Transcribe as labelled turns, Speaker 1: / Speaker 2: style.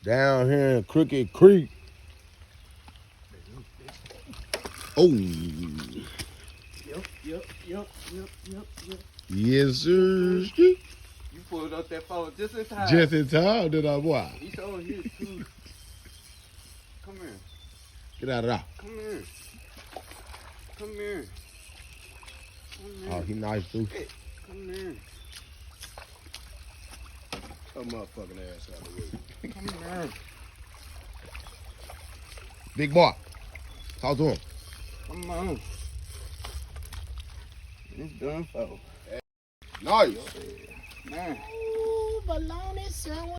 Speaker 1: Down here in Crooked Creek. Oh.
Speaker 2: Yep.
Speaker 1: Yes, sir.
Speaker 2: You pulled up that phone just in time.
Speaker 1: Just in time, did I, boy?
Speaker 2: He's over here too. Come here.
Speaker 1: Get out of there.
Speaker 2: Come here. Come here.
Speaker 1: Oh, he nice too.
Speaker 2: Hey, come here.
Speaker 1: Oh, motherfucking ass out of the way.
Speaker 2: Come here.
Speaker 1: Big boy. Talk to him.
Speaker 2: Come on. It's done for.
Speaker 1: Nice.
Speaker 2: Man.
Speaker 3: Ooh, bologna sandwich.